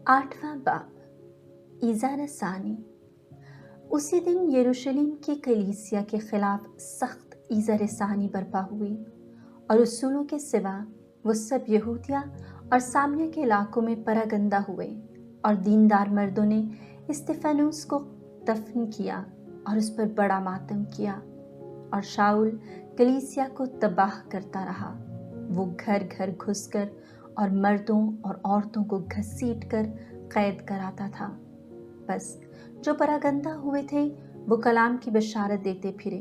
आठवां बाब ईज़ा रसानी। उसी दिन यरूशलेम की कलीसिया के खिलाफ सख्त ईज़ा रसानी बर्पा हुई और रसूलों के सिवा वो सब यहूदिया और सामरिया के इलाकों में परागंदा हुए और दीनदार मर्दों ने स्तिफनुस को दफन किया और उस पर बड़ा मातम किया। और शाऊल कलीसिया को तबाह करता रहा। वो घर घर घुसकर और मर्दों और औरतों को घसीट कर कैद कराता था। बस जो परागंदा हुए थे वो कलाम की बशारत देते फिरे।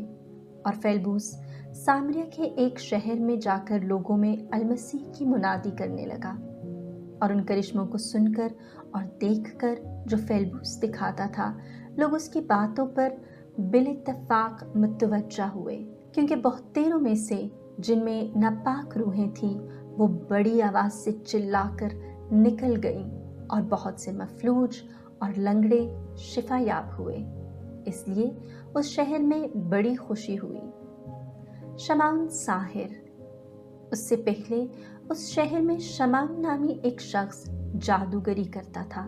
और फेलबूस सामरिया के एक शहर में जाकर लोगों में अलमसीह की मुनादी करने लगा। और उन करिश्मों को सुनकर और देखकर जो फेलबूस दिखाता था, लोग उसकी बातों पर बिल-इत्तेफाक मुतवज्जा हुए, क्योंकि बहुतेरों में से जिनमें नापाक रूहें थीं वो बड़ी आवाज़ से चिल्लाकर निकल गईं और बहुत से मफलूज और लंगड़े शिफायाब हुए। इसलिए उस शहर में बड़ी खुशी हुई। शमाउन साहिर। उससे पहले उस शहर में शमाउन नामी एक शख्स जादूगरी करता था।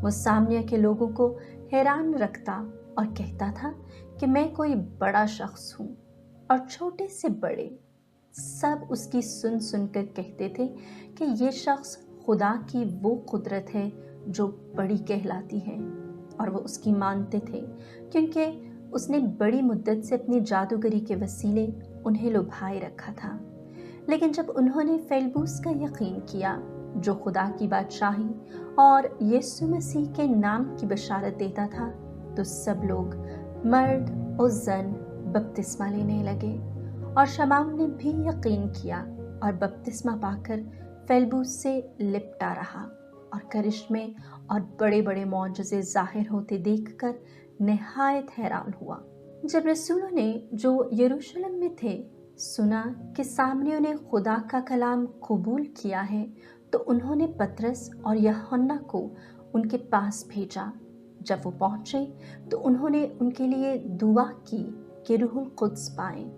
वो सामरिया के लोगों को हैरान रखता और कहता था कि मैं कोई बड़ा शख्स हूँ, और छोटे से बड़े सब उसकी सुन सुनकर कहते थे कि ये शख्स खुदा की वो कुदरत है जो बड़ी कहलाती है। और वो उसकी मानते थे क्योंकि उसने बड़ी मुद्दत से अपनी जादूगरी के वसीले उन्हें लुभाए रखा था। लेकिन जब उन्होंने फेलबूस का यकीन किया जो खुदा की बादशाही और यीशु मसीह के नाम की बशारत देता था, तो सब लोग मर्द और जन बपतिस्मा लेने लगे। और शमाउन ने भी यकीन किया और बपतिस्मा पाकर फेलबूस से लिपटा रहा और करिश्मे और बड़े बड़े मौजज़े ज़ाहिर होते देखकर निहायत हैरान हुआ। जब रसूलों ने जो यरूशलेम में थे सुना कि सामरियों ने खुदा का कलाम कबूल किया है, तो उन्होंने पतरस और यूहन्ना को उनके पास भेजा। जब वो पहुंचे तो उन्होंने उनके लिए दुआ की कि रूहुल कुद्स पाएं,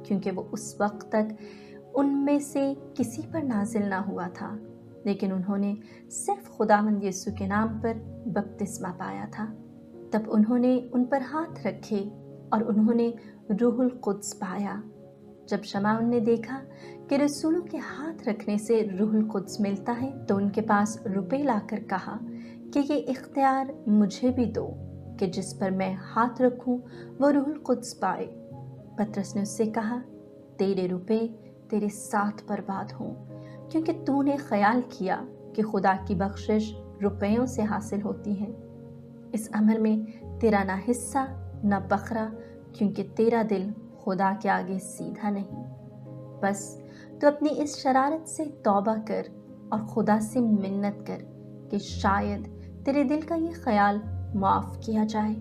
क्योंकि वो उस वक्त तक उनमें से किसी पर नाजिल ना हुआ था। लेकिन उन्होंने सिर्फ खुदावंद यीशु के नाम पर बपतिस्मा पाया था। तब उन्होंने उन पर हाथ रखे और उन्होंने रूहुल कुद्स पाया। जब शमाउन ने देखा कि रसूलों के हाथ रखने से रूहुल कुद्स मिलता है, तो उनके पास रुपए लाकर कहा कि ये इख्तियार मुझे भी दो कि जिस पर मैं हाथ रखूं वो रूहुल कुद्स पाए। पतरस ने उससे कहा, तेरे रुपए तेरे साथ बर्बाद हों, क्योंकि तूने ख्याल किया कि खुदा की बख्शिश रुपयों से हासिल होती है। इस अमर में तेरा ना हिस्सा ना बखरा, क्योंकि तेरा दिल खुदा के आगे सीधा नहीं। बस तो अपनी इस शरारत से तौबा कर और खुदा से मिन्नत कर कि शायद तेरे दिल का ये ख्याल माफ़ किया जाए,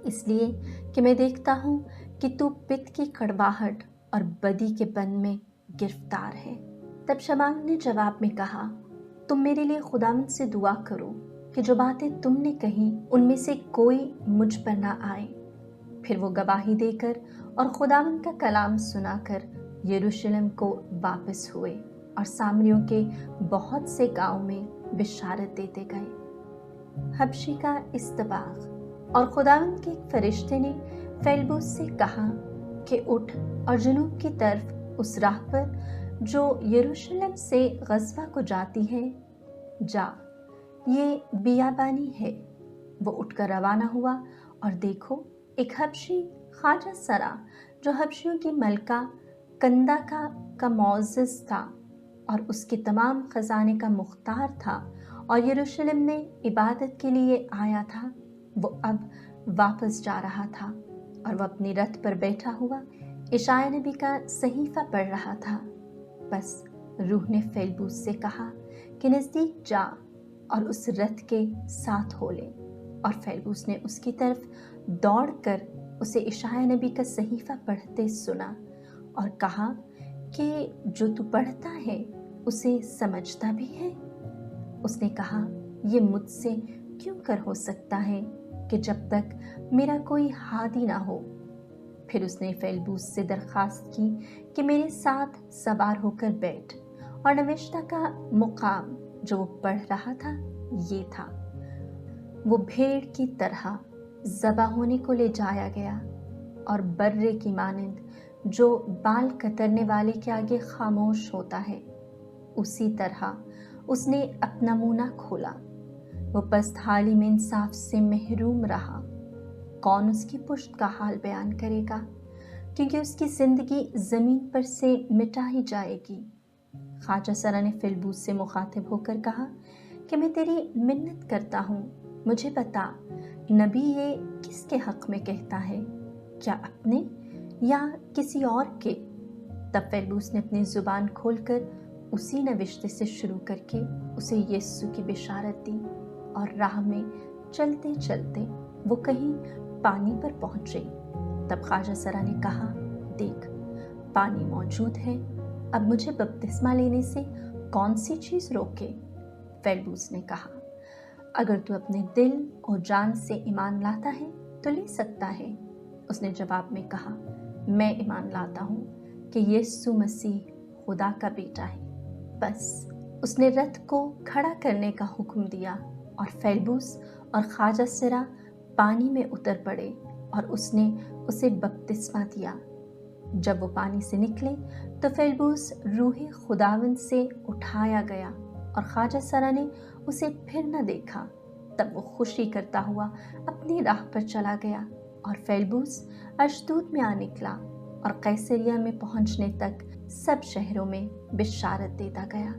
इसलिए कि मैं देखता हूँ कि तू पित्त की कड़वाहट और बदी के बन में गिरफ्तार है। तब शमाउन ने जवाब में कहा, तुम मेरे लिए खुदावंद से दुआ करो कि जो बातें तुमने कही उनमें से कोई मुझ पर ना आए। फिर वो गवाही देकर और खुदावंद का कलाम सुनाकर यरूशलेम को वापस हुए और सामरियों के बहुत से गांव में बिशारत देते गए। हबशी का इस्तबाग। और खुदावंद के एक फरिश्ते ने फेलबूस से कहा कि उठ और जनूब की तरफ उस राह पर जो यरूशलेम से गज़वा को जाती है जा, ये बियाबानी है। वो उठकर रवाना हुआ और देखो, एक हबशी ख्वाजा सरा जो हबशियों की मलका कंदा का मौज़िज़ था और उसके तमाम खजाने का मुख्तार था और यरूशलेम में इबादत के लिए आया था, वो अब वापस जा रहा था। और वह अपनी रथ पर बैठा हुआ इशाया नबी का सहीफा पढ़ रहा था। बस रूह ने फेलबूस से कहा कि नज़दीक जा और उस रथ के साथ हो ले। और फेलबूस ने उसकी तरफ दौड़कर उसे इशाया नबी का सहीफा पढ़ते सुना और कहा कि जो तू पढ़ता है उसे समझता भी है। उसने कहा, ये मुझसे क्यों कर हो सकता है कि जब तक मेरा कोई हादी ना हो। फिर उसने फेलबूस से दरख्वास्त की कि मेरे साथ सवार होकर बैठ और नविश्ता का मुकाम जो वो पढ़ रहा था ये था: वो भेड़ की तरह ज़बा होने को ले जाया गया, और बर्रे की मानिंद जो बाल कतरने वाले के आगे खामोश होता है, उसी तरह उसने अपना मुंह ना खोला। वो पस्त हाली में इंसाफ से महरूम रहा। कौन उसकी पुश्त का हाल बयान करेगा, क्योंकि उसकी ज़िंदगी ज़मीन पर से मिटा ही जाएगी। ख्वाजा सरा ने फिलबूस से मुखातिब होकर कहा कि मैं तेरी मिन्नत करता हूँ, मुझे बता, नबी ये किसके हक़ में कहता है, क्या अपने या किसी और के? तब फिलबूस ने अपनी ज़ुबान खोलकर उसी नविश्ते से शुरू करके उसे यीशु की बिशारत दी, और राह में चलते चलते वो कहीं पानी पर पहुँचे। तब ख्वाजा सरा ने कहा, देख, पानी मौजूद है, अब मुझे बपतिस्मा लेने से कौन सी चीज़ रोके? फिलबूस ने कहा, अगर तू अपने दिल और जान से ईमान लाता है तो ले सकता है। उसने जवाब में कहा, मैं ईमान लाता हूँ कि यीशु मसीह खुदा का बेटा है। बस उसने रथ को खड़ा करने का हुक्म दिया, और फिलबूस और ख्वाजा सरा पानी में उतर पड़े, और उसने उसे बपतिस्मा दिया। जब वो पानी से निकले तो फिलबूस रूहे खुदावंद से उठाया गया, और ख्वाजा सरा ने उसे फिर न देखा। तब वो खुशी करता हुआ अपनी राह पर चला गया, और फिलबूस अशदूद में आ निकला, और कैसरिया में पहुंचने तक सब शहरों में बिशारत देता गया।